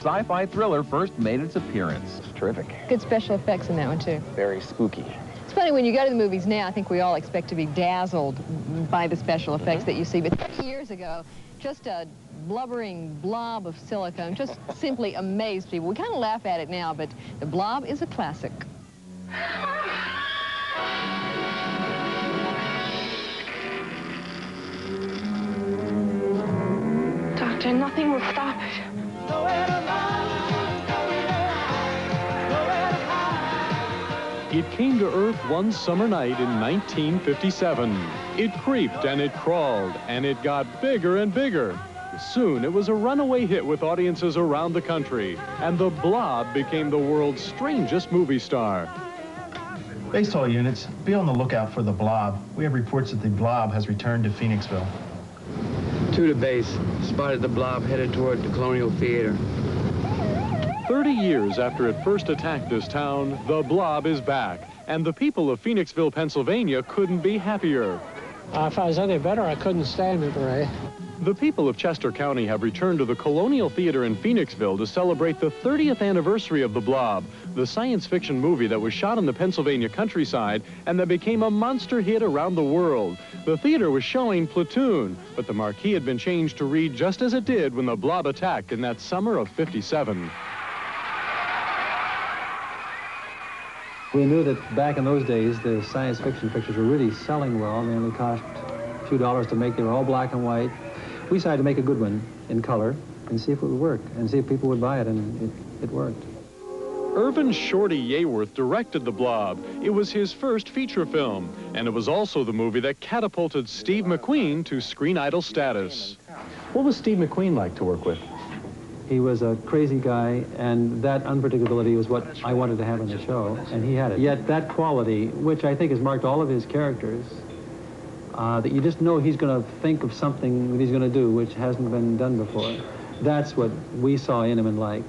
sci-fi thriller first made its appearance. It's terrific. Good special effects in that one, too. Very spooky. It's funny, when you go to the movies now, I think we all expect to be dazzled by the special effects that you see. But 30 years ago, just a blubbering blob of silicone just simply amazed people. We kind of laugh at it now, but the Blob is a classic. Doctor, nothing will stop it. It came to Earth one summer night in 1957. It creeped and it crawled, and it got bigger and bigger. Soon, it was a runaway hit with audiences around the country, and the Blob became the world's strangest movie star. Base all units, be on the lookout for the Blob. We have reports that the Blob has returned to Phoenixville. To the base, spotted the Blob headed toward the Colonial Theater. 30 years after it first attacked this town, the Blob is back, and the people of Phoenixville, Pennsylvania couldn't be happier. If I was any better, I couldn't stand it, Ray. The people of Chester County have returned to the Colonial Theater in Phoenixville to celebrate the 30th anniversary of The Blob, the science fiction movie that was shot in the Pennsylvania countryside and that became a monster hit around the world. The theater was showing Platoon, but the marquee had been changed to read just as it did when the Blob attacked in that summer of '57. We knew that back in those days, the science fiction pictures were really selling well. They only cost a few dollars to make. They were all black and white. We decided to make a good one in color and see if it would work and see if people would buy it, and it worked. Irvin Shorty Yeaworth directed The Blob. It was his first feature film, and it was also the movie that catapulted Steve McQueen to screen idol status. What was Steve McQueen like to work with? He was a crazy guy, and that unpredictability was what I wanted to have in the show, and he had it. Yet that quality, which I think has marked all of his characters, that you just know he's going to think of something that he's going to do which hasn't been done before. That's what we saw in him and liked.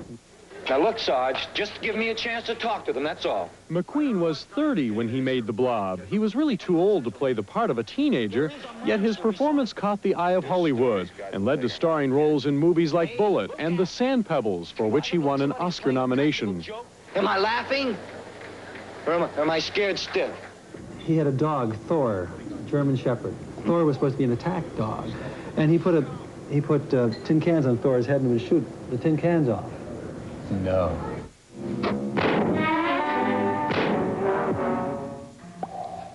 Now look, Sarge, just give me a chance to talk to them, that's all. McQueen was 30 when he made The Blob. He was really too old to play the part of a teenager, yet his performance caught the eye of Hollywood and led to starring roles in movies like Bullet and The Sand Pebbles, for which he won an Oscar nomination. Am I laughing? Or am I scared stiff? He had a dog, Thor, German Shepherd. Thor was supposed to be an attack dog, and he put tin cans on Thor's head and would shoot the tin cans off. No.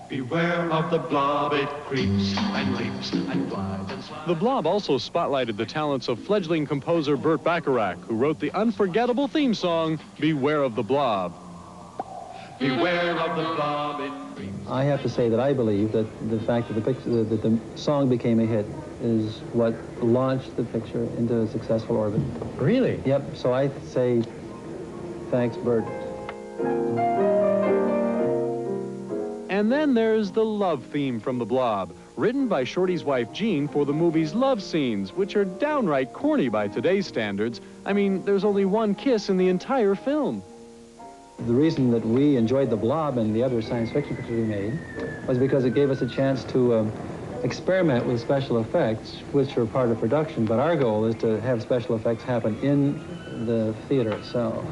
Beware of the Blob, it creeps and leaps and glides and slides. The Blob also spotlighted the talents of fledgling composer Burt Bacharach, who wrote the unforgettable theme song, Beware of the Blob. Beware of the Blob, it creeps. I have to say that I believe that the fact that the song became a hit is what launched the picture into a successful orbit. Really? Yep, so I say thanks, Bert. And then there's the love theme from The Blob, written by Shorty's wife Jean for the movie's love scenes, which are downright corny by today's standards. I mean, there's only one kiss in the entire film. The reason that we enjoyed The Blob and the other science fiction pictures we made was because it gave us a chance to experiment with special effects, which are part of production, but our goal is to have special effects happen in the theater itself.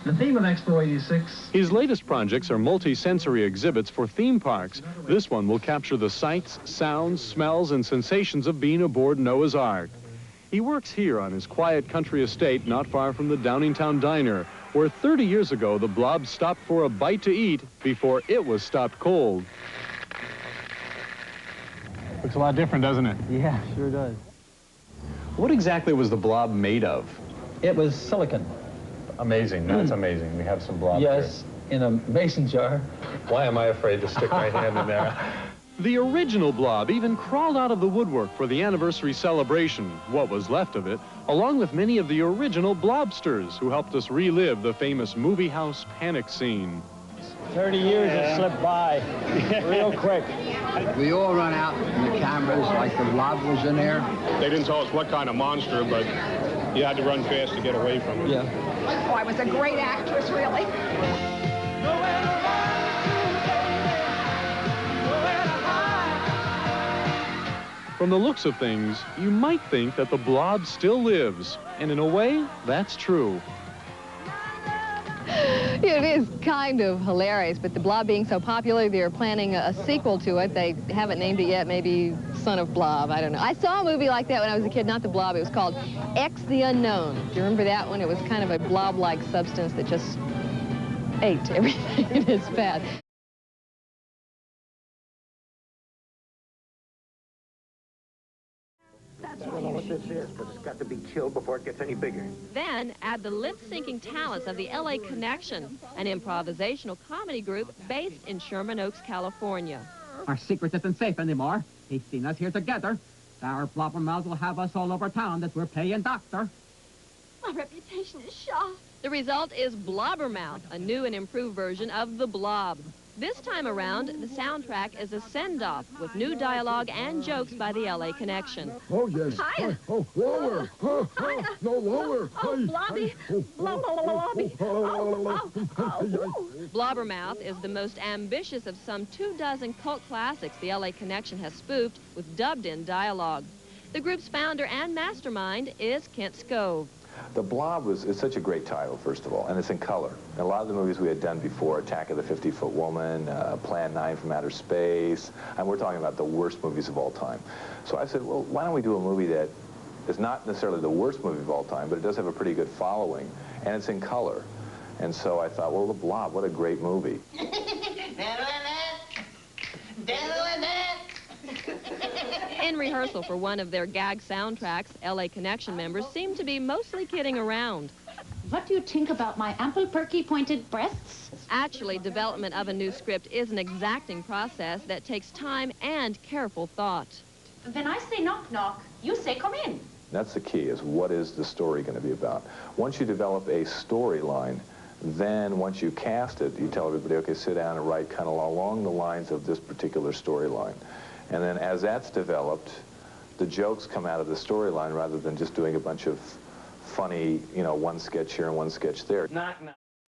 The theme of Expo 86. His latest projects are multi-sensory exhibits for theme parks. This one will capture the sights, sounds, smells, and sensations of being aboard Noah's Ark. He works here on his quiet country estate not far from the Downingtown Diner, where 30 years ago the Blob stopped for a bite to eat before it was stopped cold. Looks a lot different, doesn't it? Yeah, sure does. What exactly was the Blob made of? It was silicon. Amazing. That's amazing. We have some Blob Yes, in a mason jar. Why am I afraid to stick my hand in there? The original Blob even crawled out of the woodwork for the anniversary celebration, what was left of it, along with many of the original Blobsters who helped us relive the famous movie house panic scene. 30 years have slipped by real quick. We all run out in the cameras like the Blob was in there. They didn't tell us what kind of monster, but you had to run fast to get away from it. Yeah. Oh, I was a great actress, really. From the looks of things, you might think that the Blob still lives. And in a way, that's true. It is kind of hilarious, but the Blob being so popular, they're planning a sequel to it. They haven't named it yet, maybe Son of Blob, I don't know. I saw a movie like that when I was a kid, not the Blob. It was called X the Unknown. Do you remember that one? It was kind of a blob-like substance that just ate everything in its path. I don't know what this is, but it's got to be killed before it gets any bigger. Then add the lip-syncing talents of the LA Connection, an improvisational comedy group based in Sherman Oaks, California. Our secret isn't safe anymore. He's seen us here together. Our Blobbermouth will have us all over town that we're playing doctor. My reputation is shot. The result is Blobbermouth, a new and improved version of the Blob. This time around, the soundtrack is a send-off with new dialogue and jokes by the LA Connection. Oh, yes. Hiya. Oh, lower. Hiya. No, lower. Oh, Blobby. Blobby. Blobbermouth is the most ambitious of some 24 cult classics the LA Connection has spoofed with dubbed-in dialogue. The group's founder and mastermind is Kent Scove. The Blob is such a great title, first of all, and it's in color. And a lot of the movies we had done before, Attack of the 50-Foot Woman, Plan 9 from Outer Space, and we're talking about the worst movies of all time. So I said, well, why don't we do a movie that is not necessarily the worst movie of all time, but it does have a pretty good following, and it's in color. And so I thought, well, The Blob, what a great movie. In rehearsal for one of their gag soundtracks, LA Connection members seem to be mostly kidding around. What do you think about my ample, perky, pointed breasts? Actually, development of a new script is an exacting process that takes time and careful thought. When I say knock, knock, you say come in. That's the key, is what is the story going to be about? Once you develop a storyline, then once you cast it, you tell everybody, okay, sit down and write kind of along the lines of this particular storyline. And then as that's developed, the jokes come out of the storyline rather than just doing a bunch of funny, you know, one sketch here and one sketch there. Knock, knock.